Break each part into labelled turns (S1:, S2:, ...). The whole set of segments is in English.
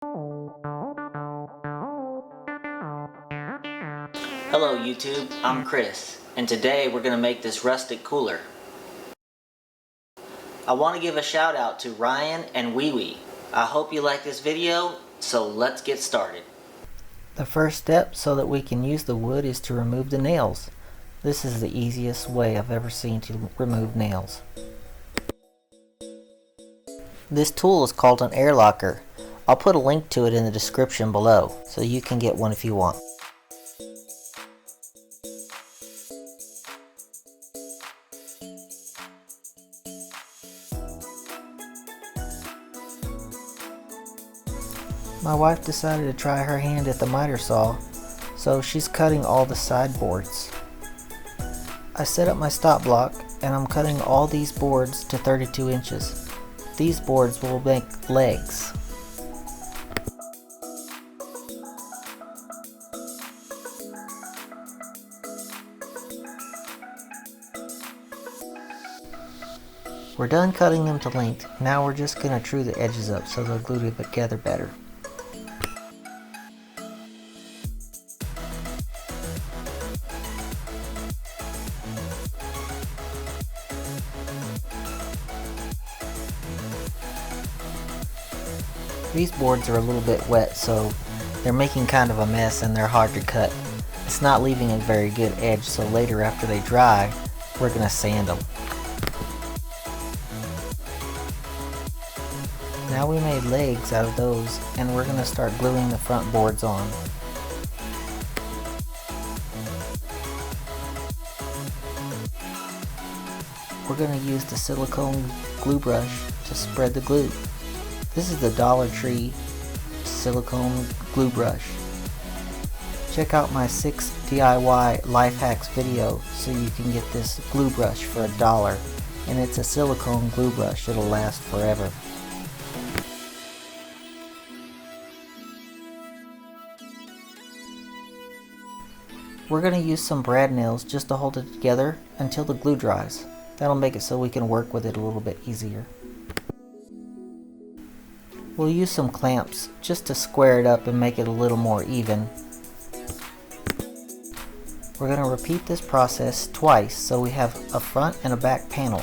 S1: Hello YouTube, I'm Chris, and today we're going to make this rustic cooler. I want to give a shout out to Ryan and Wee Wee. I hope you like this video, so let's get started. The first step so that we can use the wood is to remove the nails. This is the easiest way I've ever seen to remove nails. This tool is called an air locker. I'll put a link to it in the description below, so you can get one if you want. My wife decided to try her hand at the miter saw, so she's cutting all the side boards. I set up my stop block and I'm cutting all these boards to 32 inches. These boards will make legs. We're done cutting them to length. Now we're just going to true the edges up so they'll glue together better. These boards are a little bit wet, so they're making kind of a mess and they're hard to cut. It's not leaving a very good edge, so later after they dry, we're going to sand them. Now we made legs out of those, and we're going to start gluing the front boards on. We're going to use the silicone glue brush to spread the glue. This is the Dollar Tree silicone glue brush. Check out my 6 DIY life hacks video so you can get this glue brush for $1, and it's a silicone glue brush. It'll last forever. We're going to use some brad nails just to hold it together until the glue dries. That'll make it so we can work with it a little bit easier. We'll use some clamps just to square it up and make it a little more even. We're going to repeat this process twice so we have a front and a back panel.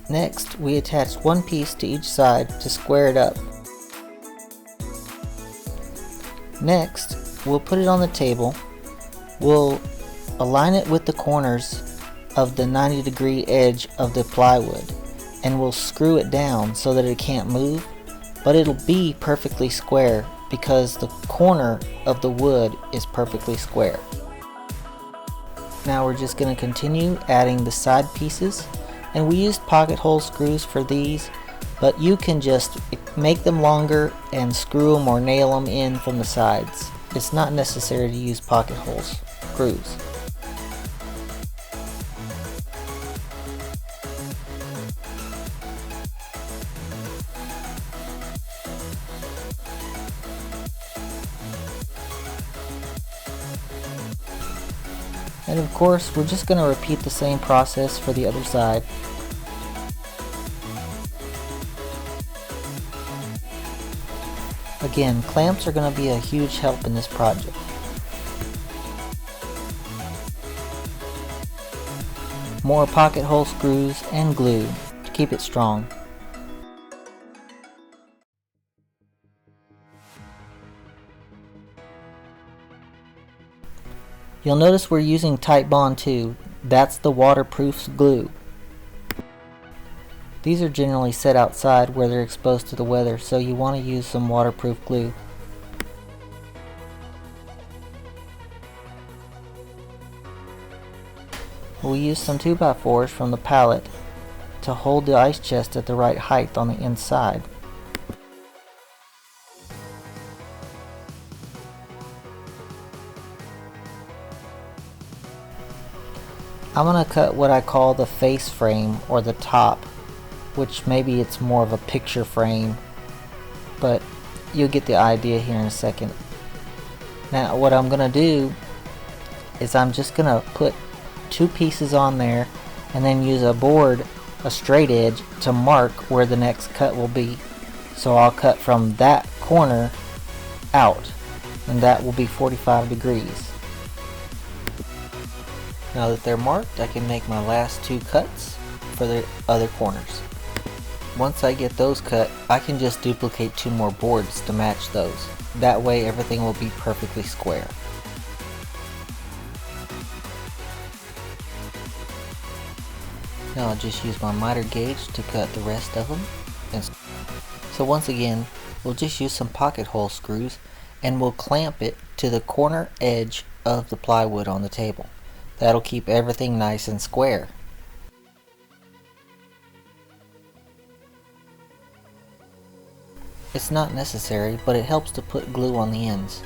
S1: Next, we attach one piece to each side to square it up. Next, we'll put it on the table. We'll align it with the corners of the 90-degree edge of the plywood, and we'll screw it down so that it can't move, but it'll be perfectly square because the corner of the wood is perfectly square. Now we're just going to continue adding the side pieces, and we used pocket hole screws for these, but you can just make them longer and screw them or nail them in from the sides. It's not necessary to use pocket hole screws. And of course, we're just going to repeat the same process for the other side. Again, clamps are going to be a huge help in this project. More pocket hole screws and glue to keep it strong. You'll notice we're using Titebond 2. That's the waterproof glue. These are generally set outside where they're exposed to the weather, so you want to use some waterproof glue. We'll use some 2x4s from the pallet to hold the ice chest at the right height on the inside. I'm going to cut what I call the face frame, or the top, which maybe it's more of a picture frame, but you'll get the idea here in a second. Now what I'm going to do is I'm just going to put 2 pieces on there and then use a straight edge to mark where the next cut will be. So I'll cut from that corner out, and that will be 45 degrees. Now that they're marked, I can make my last 2 cuts for the other corners. Once I get those cut, I can just duplicate 2 more boards to match those. That way everything will be perfectly square. Now I'll just use my miter gauge to cut the rest of them. So once again, we'll just use some pocket hole screws and we'll clamp it to the corner edge of the plywood on the table. That'll keep everything nice and square. It's not necessary, but it helps to put glue on the ends.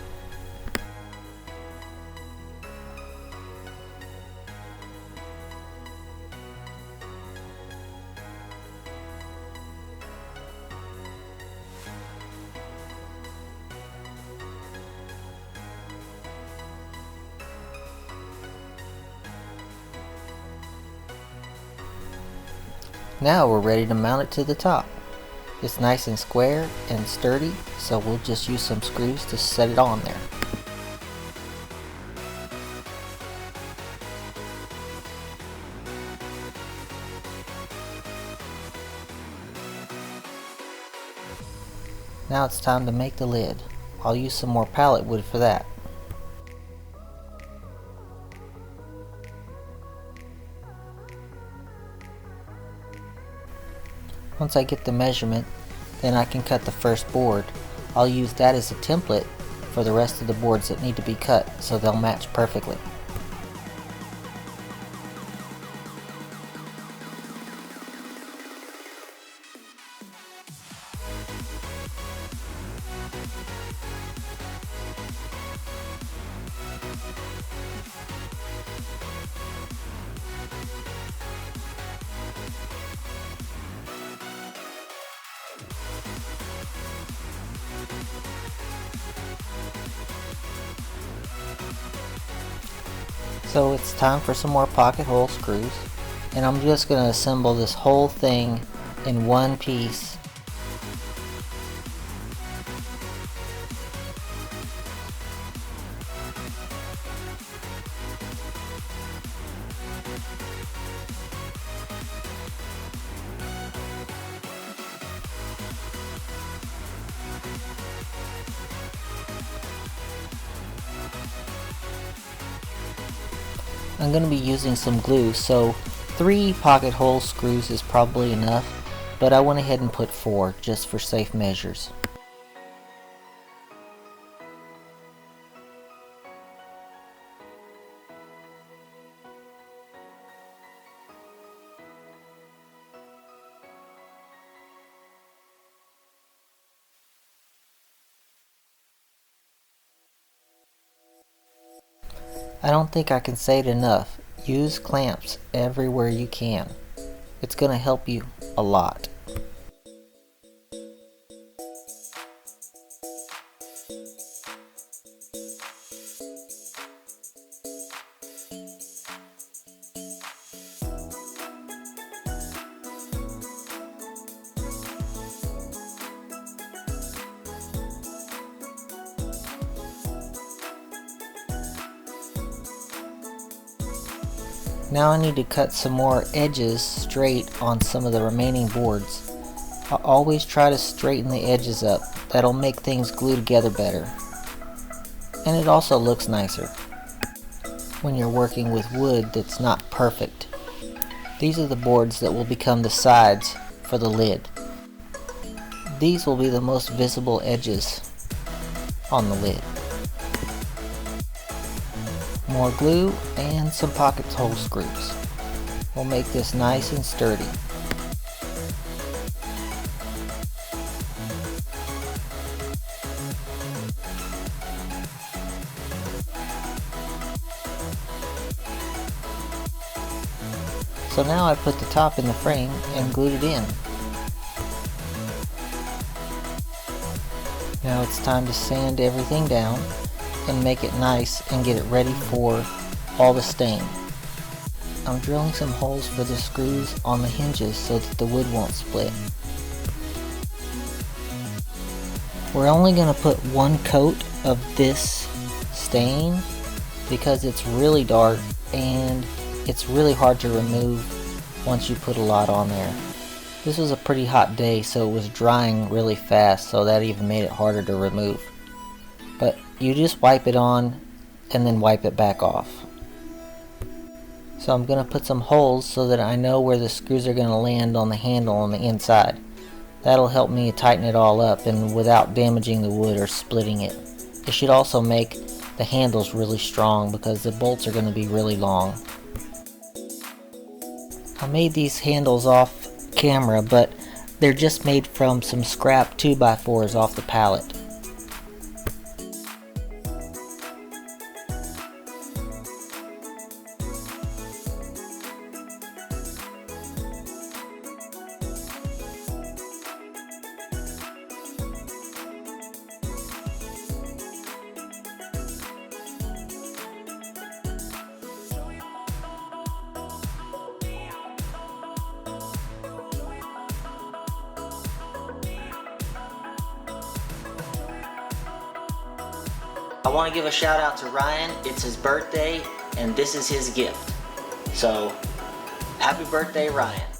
S1: Now we're ready to mount it to the top. It's nice and square and sturdy, so we'll just use some screws to set it on there. Now it's time to make the lid. I'll use some more pallet wood for that. Once I get the measurement, then I can cut the first board. I'll use that as a template for the rest of the boards that need to be cut, so they'll match perfectly. So it's time for some more pocket hole screws, and I'm just going to assemble this whole thing in one piece. I'm going to be using some glue, so 3 pocket hole screws is probably enough, but I went ahead and put 4 just for safe measures. I don't think I can say it enough. Use clamps everywhere you can. It's going to help you a lot. Now I need to cut some more edges straight on some of the remaining boards. I always try to straighten the edges up. That'll make things glue together better. And it also looks nicer when you're working with wood that's not perfect. These are the boards that will become the sides for the lid. These will be the most visible edges on the lid. More glue and some pocket hole screws will make this nice and sturdy. So now I put the top in the frame and glued it in. Now it's time to sand everything down and make it nice and get it ready for all the stain. I'm drilling some holes for the screws on the hinges so that the wood won't split. We're only going to put one coat of this stain because it's really dark and it's really hard to remove once you put a lot on there. This was a pretty hot day, so it was drying really fast, so that even made it harder to remove. But you just wipe it on and then wipe it back off. So I'm going to put some holes so that I know where the screws are going to land on the handle on the inside. That'll help me tighten it all up and without damaging the wood or splitting it. It should also make the handles really strong because the bolts are going to be really long. I made these handles off camera, but they're just made from some scrap 2x4s off the pallet. I want to give a shout out to Ryan. It's his birthday and this is his gift. So, happy birthday, Ryan.